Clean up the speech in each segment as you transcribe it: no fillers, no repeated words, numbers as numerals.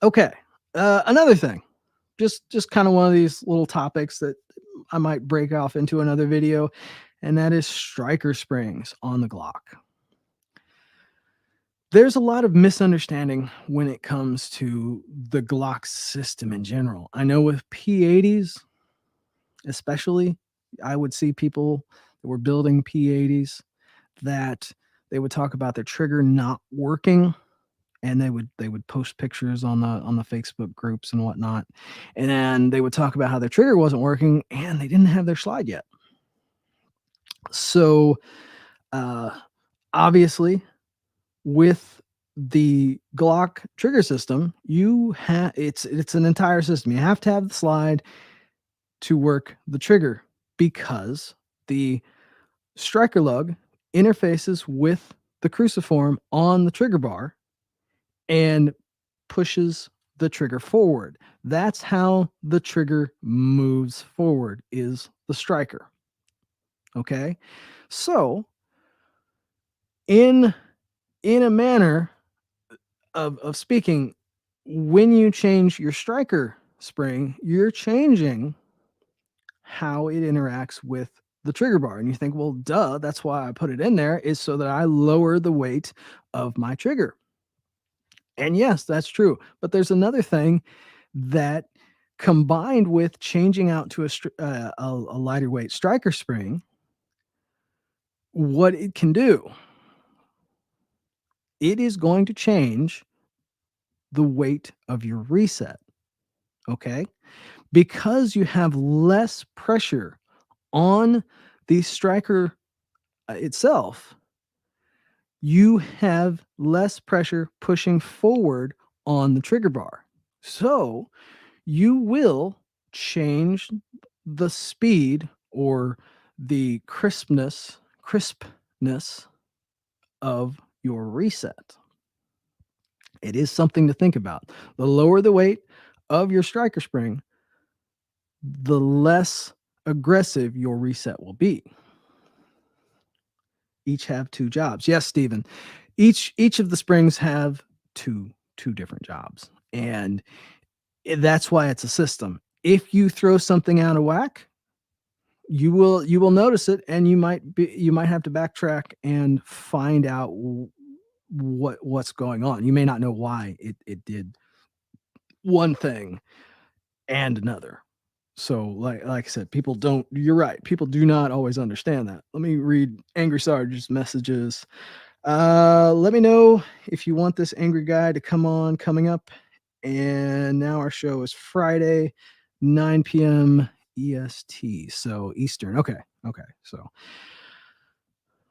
Okay. Another thing, just kind of one of these little topics that I might break off into another video, and that is striker springs on the Glock. There's a lot of misunderstanding when it comes to the Glock system in general. I know with P80s, especially, I would see people that were building P80s that they would talk about their trigger not working, and they would post pictures on the Facebook groups and whatnot, and then they would talk about how their trigger wasn't working and they didn't have their slide yet. So uh, obviously, with the Glock trigger system, you have it's an entire system. You have to have the slide to work the trigger because the striker lug interfaces with the cruciform on the trigger bar and pushes the trigger forward. That's how the trigger moves forward, is the striker. Okay? So, in a manner of speaking, when you change your striker spring, you're changing how it interacts with the trigger bar. And you think, well, duh, that's why I put it in there, is so that I lower the weight of my trigger. And yes, that's true. But there's another thing that, combined with changing out to a lighter weight striker spring, what it can do, it is going to change the weight of your reset. Okay. Because you have less pressure on the striker itself, you have less pressure pushing forward on the trigger bar. So you will change the speed or the crispness of your reset. It is something to think about. The lower the weight of your striker spring, the less aggressive your reset will be. Each have two jobs. Yes, Stephen. Each of the springs have two different jobs, and that's why it's a system. If you throw something out of whack, you will notice it, and you might have to backtrack and find out what's going on. You may not know why it did one thing and another. So like I said, you're right, people do not always understand that. Let me read Angry Sarge's messages. Let me know if you want this angry guy to come on coming up. And now our show is Friday, 9 p.m. EST, so Eastern. Okay. So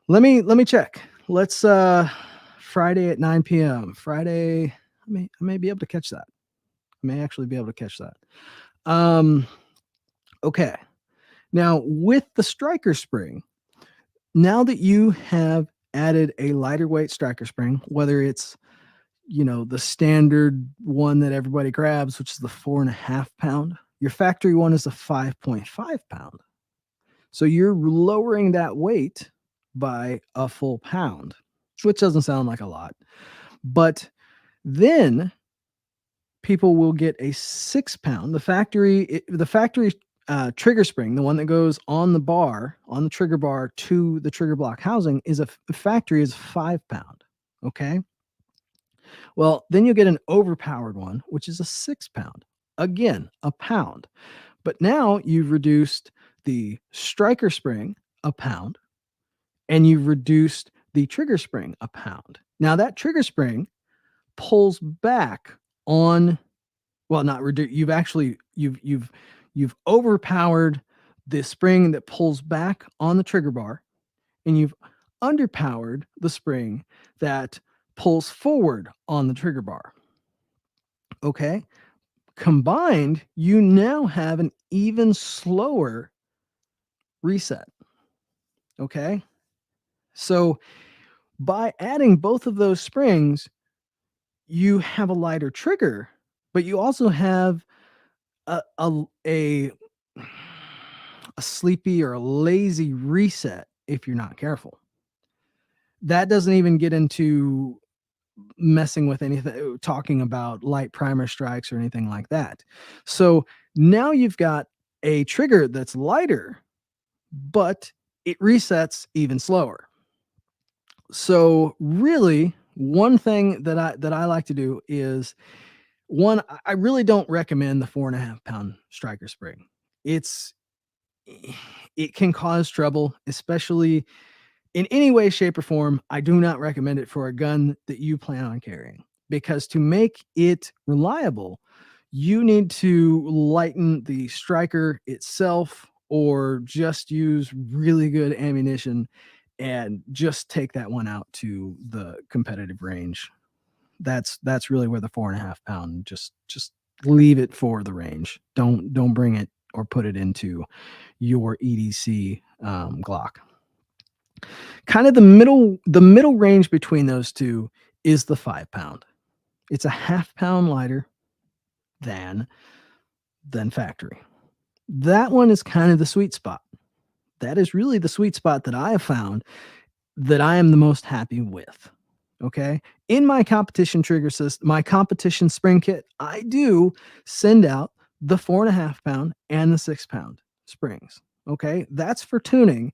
let me check. Let's Friday at 9 p.m. Friday, I may be able to catch that. I may actually be able to catch that. Okay. Now, with the striker spring, now that you have added a lighter weight striker spring, whether it's the standard one that everybody grabs, which is the 4.5 pound, your factory one is a 5.5 pound. So you're lowering that weight by a full pound, which doesn't sound like a lot. But then people will get a 6 pound. The factory trigger spring, the one that goes on the trigger bar to the trigger block housing, is a factory is 5 pound. Okay. Well, then you get an overpowered one, which is a 6 pound. Again, a pound. But now you've reduced the striker spring a pound, and you've reduced the trigger spring a pound. Now that trigger spring pulls back on, well, not reduce. You've overpowered the spring that pulls back on the trigger bar, and you've underpowered the spring that pulls forward on the trigger bar. Okay. Combined, you now have an even slower reset. Okay. So by adding both of those springs, you have a lighter trigger, but you also have a sleepy or a lazy reset if you're not careful. That doesn't even get into messing with anything, talking about light primer strikes or anything like that. So now you've got a trigger that's lighter, but it resets even slower. So really, one thing that I like to do is, one, I really don't recommend the 4.5 pound striker spring. It's it can cause trouble, especially in any way, shape, or form. I do not recommend it for a gun that you plan on carrying, because to make it reliable, you need to lighten the striker itself, or just use really good ammunition and just take that one out to the competitive range. That's really where the 4.5 pound, just leave it for the range. Don't bring it or put it into your EDC Glock. Kind of the middle range between those two is the 5 pound. It's a half pound lighter than factory. That one is kind of the sweet spot. That is really the sweet spot that I have found, that I am the most happy with. Okay. In my competition trigger system, my competition spring kit, I do send out the 4.5 pound and the 6 pound springs. Okay. That's for tuning,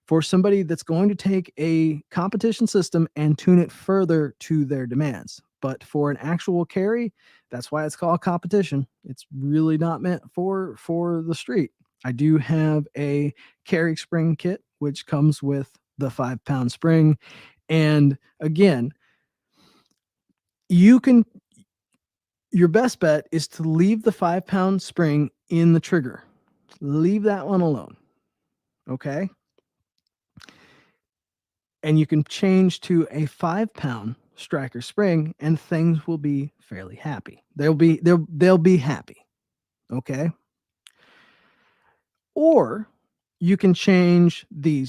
for somebody that's going to take a competition system and tune it further to their demands. But for an actual carry, that's why it's called competition. It's really not meant for the street. I do have a carry spring kit, which comes with the 5 pound spring. And again, you can, your best bet is to leave the 5 pound spring in the trigger. Leave that one alone. Okay. And you can change to a 5 pound striker spring, and things will be fairly happy. They'll be happy. Okay. Or you can change the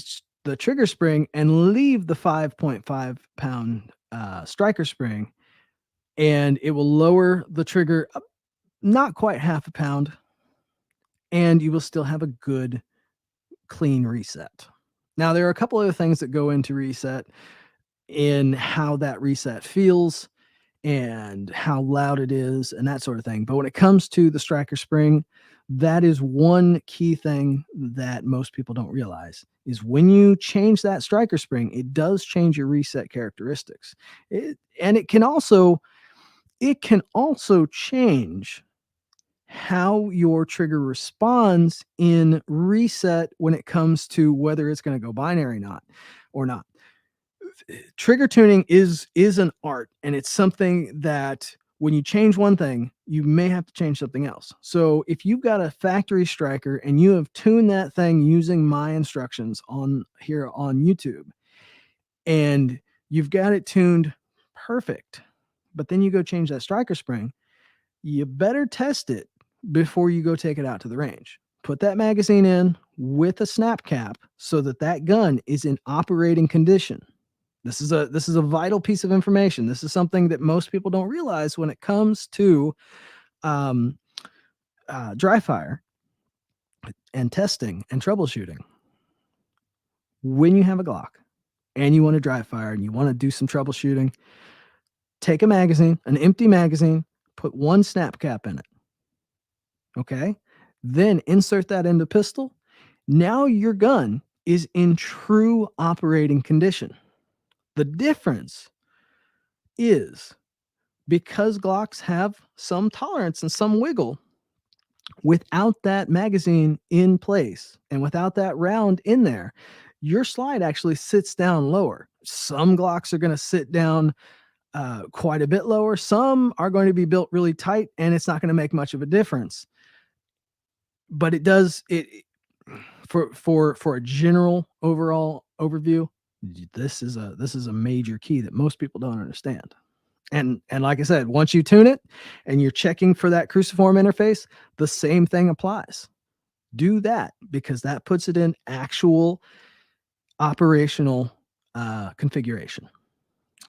trigger spring and leave the 5.5 pound striker spring, and it will lower the trigger up not quite half a pound, and you will still have a good clean reset. Now, there are a couple other things that go into reset, in how that reset feels and how loud it is and that sort of thing. But when it comes to the striker spring, that is one key thing that most people don't realize, is when you change that striker spring, it does change your reset characteristics. And it can also change how your trigger responds in reset, when it comes to whether it's going to go binary or not. Trigger tuning is an art, and it's something that when you change one thing, you may have to change something else. So if you've got a factory striker and you have tuned that thing using my instructions on here on YouTube, and you've got it tuned perfect, but then you go change that striker spring, you better test it before you go take it out to the range. Put that magazine in with a snap cap so that that gun is in operating condition. This is a vital piece of information. This is something that most people don't realize when it comes to dry fire and testing and troubleshooting. When you have a Glock and you want to dry fire and you want to do some troubleshooting, take a magazine, an empty magazine, put one snap cap in it. Okay. Then insert that into pistol. Now your gun is in true operating condition. The difference is, because Glocks have some tolerance and some wiggle, without that magazine in place and without that round in there, your slide actually sits down lower. Some Glocks are going to sit down quite a bit lower. Some are going to be built really tight, and it's not going to make much of a difference. But it does it for a general overall overview. This is a major key that most people don't understand. And like I said, once you tune it and you're checking for that cruciform interface, the same thing applies. Do that, because that puts it in actual operational configuration.